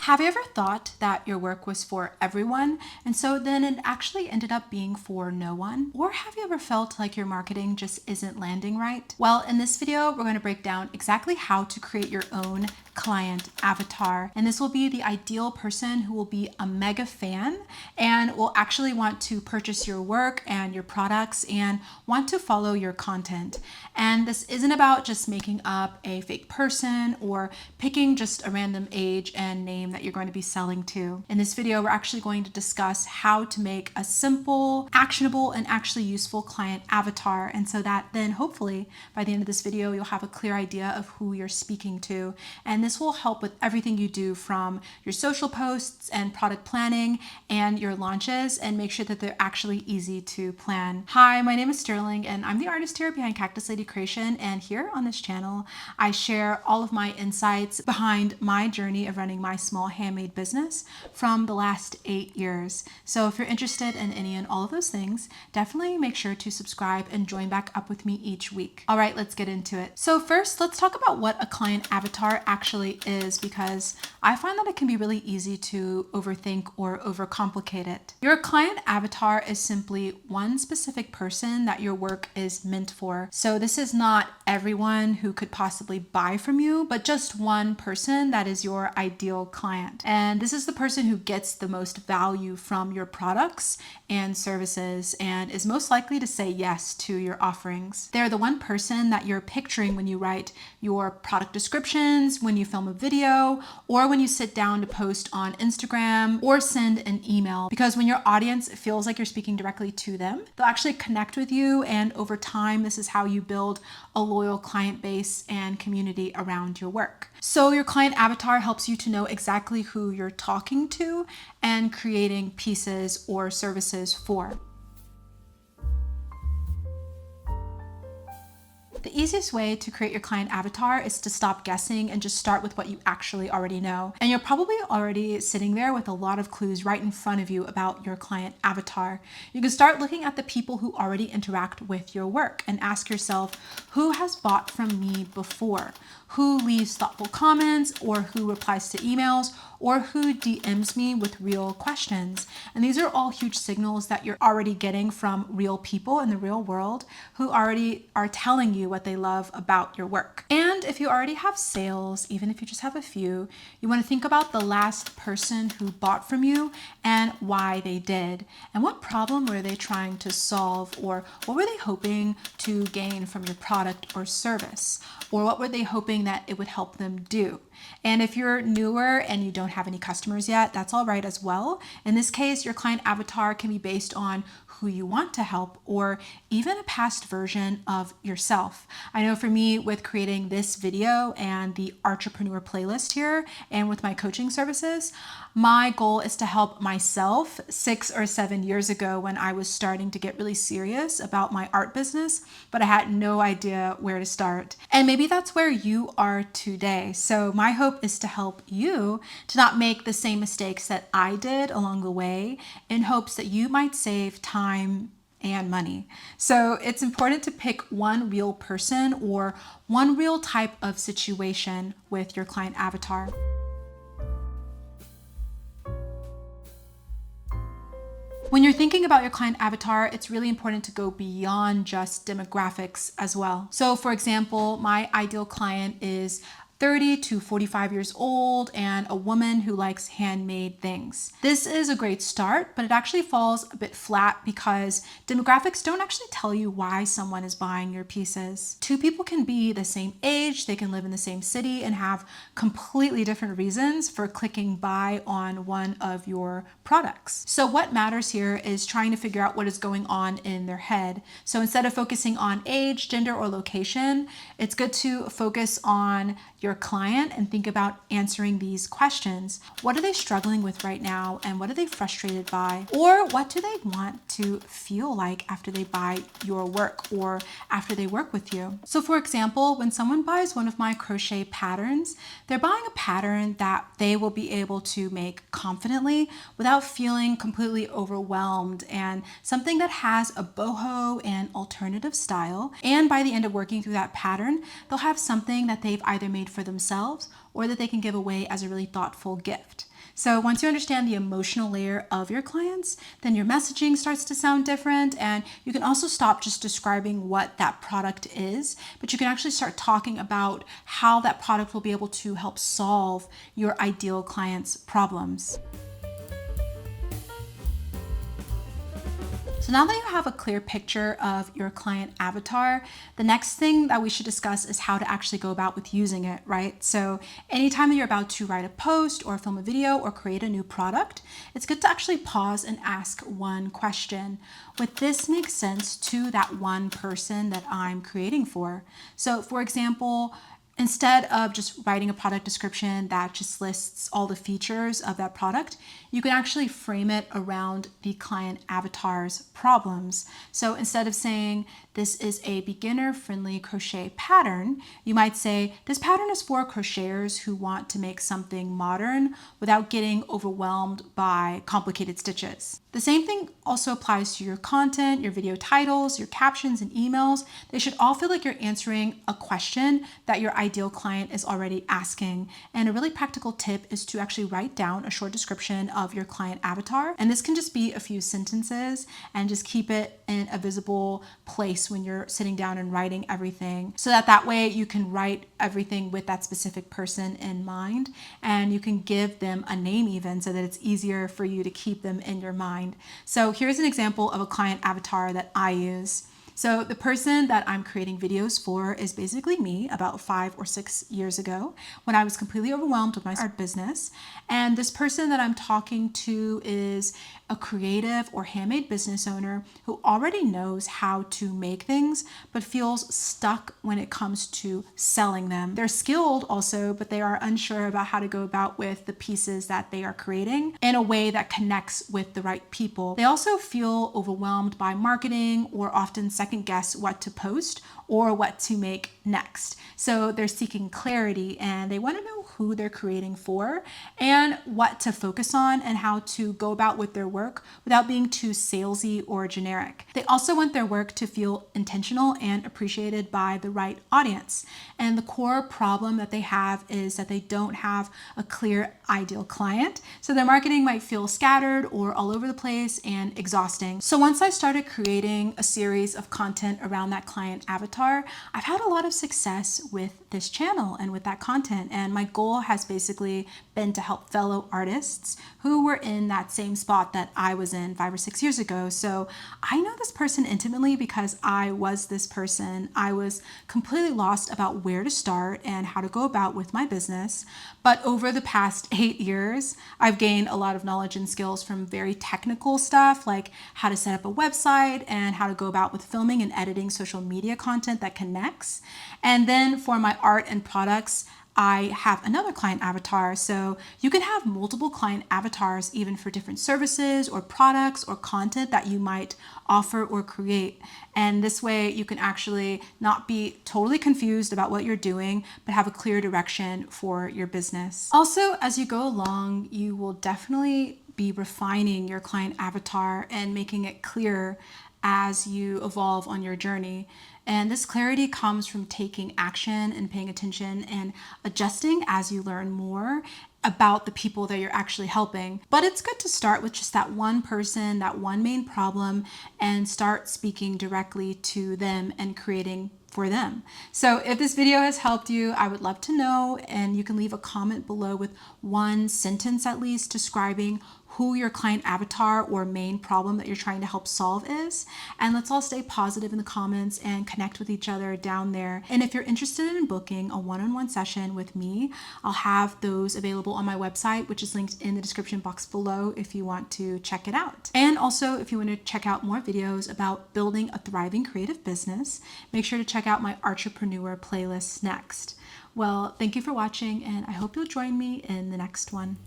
Have you ever thought that your work was for everyone, and so then it actually ended up being for no one? Or have you ever felt like your marketing just isn't landing right? Well, in this video, we're going to break down exactly how to create your own client avatar. And this will be the ideal person who will be a mega fan and will actually want to purchase your work and your products and want to follow your content. And this isn't about just making up a fake person or picking just a random age and name that you're going to be selling to. In this video, we're actually going to discuss how to make a simple, actionable, and actually useful client avatar. And so that then hopefully by the end of this video, you'll have a clear idea of who you're speaking to. And this will help with everything you do, from your social posts and product planning and your launches, and make sure that they're actually easy to plan. Hi, my name is Sterling and I'm the artist here behind Cactus Creation. And here on this channel, I share all of my insights behind my journey of running my small handmade business from the last 8 years. So if you're interested in any and all of those things, definitely make sure to subscribe and join back up with me each week. All right, let's get into it. So first, let's talk about what a client avatar actually is, because I find that it can be really easy to overthink or overcomplicate it. Your client avatar is simply one specific person that your work is meant for. So this is not everyone who could possibly buy from you, but just one person that is your ideal client. And this is the person who gets the most value from your products and services and is most likely to say yes to your offerings. They're the one person that you're picturing when you write your product descriptions, when you film a video, or when you sit down to post on Instagram or send an email. Because when your audience feels like you're speaking directly to them, they'll actually connect with you, and over time, this is how you build a loyal client base and community around your work. So your client avatar helps you to know exactly who you're talking to and creating pieces or services for. The easiest way to create your client avatar is to stop guessing and just start with what you actually already know. And you're probably already sitting there with a lot of clues right in front of you about your client avatar. You can start looking at the people who already interact with your work and ask yourself, who has bought from me before? Who leaves thoughtful comments, or who replies to emails, or who DMs me with real questions? And these are all huge signals that you're already getting from real people in the real world who already are telling you what they love about your work. And if you already have sales, even if you just have a few, you want to think about the last person who bought from you and why they did, and what problem were they trying to solve, or what were they hoping to gain from your product or service, or what were they hoping that it would help them do. And if you're newer and you don't have any customers yet, that's all right as well. In this case, your client avatar can be based on who you want to help, or even a past version of yourself. I know for me, with creating this video and the entrepreneur playlist here, and with my coaching services, my goal is to help myself 6 or 7 years ago when I was starting to get really serious about my art business, but I had no idea where to start. And maybe that's where you are today. So my hope is to help you to not make the same mistakes that I did along the way, in hopes that you might save time and money. So it's important to pick one real person or one real type of situation with your client avatar. When you're thinking about your client avatar, it's really important to go beyond just demographics as well. So for example, my ideal client is 30 to 45 years old and a woman who likes handmade things. This is a great start, but it actually falls a bit flat because demographics don't actually tell you why someone is buying your pieces. Two people can be the same age, they can live in the same city, and have completely different reasons for clicking buy on one of your products. So what matters here is trying to figure out what is going on in their head. So instead of focusing on age, gender, or location, it's good to focus on your client and think about answering these questions. What are they struggling with right now, and what are they frustrated by? Or what do they want to feel like after they buy your work or after they work with you? So for example, when someone buys one of my crochet patterns, they're buying a pattern that they will be able to make confidently without feeling completely overwhelmed, and something that has a boho and alternative style. And by the end of working through that pattern, they'll have something that they've either made for themselves or that they can give away as a really thoughtful gift. So once you understand the emotional layer of your clients, then your messaging starts to sound different, and you can also stop just describing what that product is, but you can actually start talking about how that product will be able to help solve your ideal client's problems. So now that you have a clear picture of your client avatar, the next thing that we should discuss is how to actually go about with using it, right? So anytime that you're about to write a post or film a video or create a new product, it's good to actually pause and ask one question. Would this make sense to that one person that I'm creating for? So for example, instead of just writing a product description that just lists all the features of that product, you can actually frame it around the client avatar's problems. So instead of saying, this is a beginner-friendly crochet pattern, you might say, this pattern is for crocheters who want to make something modern without getting overwhelmed by complicated stitches. The same thing also applies to your content, your video titles, your captions, and emails. They should all feel like you're answering a question that your ideal client is already asking. And a really practical tip is to actually write down a short description of your client avatar. And this can just be a few sentences, and just keep it in a visible place when you're sitting down and writing everything, so that way you can write everything with that specific person in mind, and you can give them a name even, so that it's easier for you to keep them in your mind. So here's an example of a client avatar that I use. So the person that I'm creating videos for is basically me about 5 or 6 years ago, when I was completely overwhelmed with my art business. And this person that I'm talking to is a creative or handmade business owner who already knows how to make things, but feels stuck when it comes to selling them. They're skilled also, but they are unsure about how to go about with the pieces that they are creating in a way that connects with the right people. They also feel overwhelmed by marketing, or often second guess what to post or what to make next. So they're seeking clarity, and they want to know who they're creating for and what to focus on, and how to go about with their work without being too salesy or generic. They also want their work to feel intentional and appreciated by the right audience. And the core problem that they have is that they don't have a clear ideal client. So their marketing might feel scattered or all over the place and exhausting. So once I started creating a series of content around that client avatar, I've had a lot of success with this channel and with that content. And my goal has basically been to help fellow artists who were in that same spot that I was in 5 or 6 years ago. So I know this person intimately because I was this person. I was completely lost about where to start and how to go about with my business. But over the past 8 years, I've gained a lot of knowledge and skills from very technical stuff, like how to set up a website and how to go about with filming and editing social media content that connects. And then for my art and products, I have another client avatar. So you can have multiple client avatars even for different services or products or content that you might offer or create. And this way you can actually not be totally confused about what you're doing, but have a clear direction for your business. Also, as you go along, you will definitely be refining your client avatar and making it clearer as you evolve on your journey. And this clarity comes from taking action and paying attention and adjusting as you learn more about the people that you're actually helping. But it's good to start with just that one person, that one main problem, and start speaking directly to them and creating for them. So if this video has helped you, I would love to know, and you can leave a comment below with one sentence at least describing who your client avatar or main problem that you're trying to help solve is. And let's all stay positive in the comments and connect with each other down there. And if you're interested in booking a one-on-one session with me, I'll have those available on my website, which is linked in the description box below if you want to check it out. And also, if you want to check out more videos about building a thriving creative business, make sure to check out my Entrepreneur playlist next. Well, thank you for watching, and I hope you'll join me in the next one.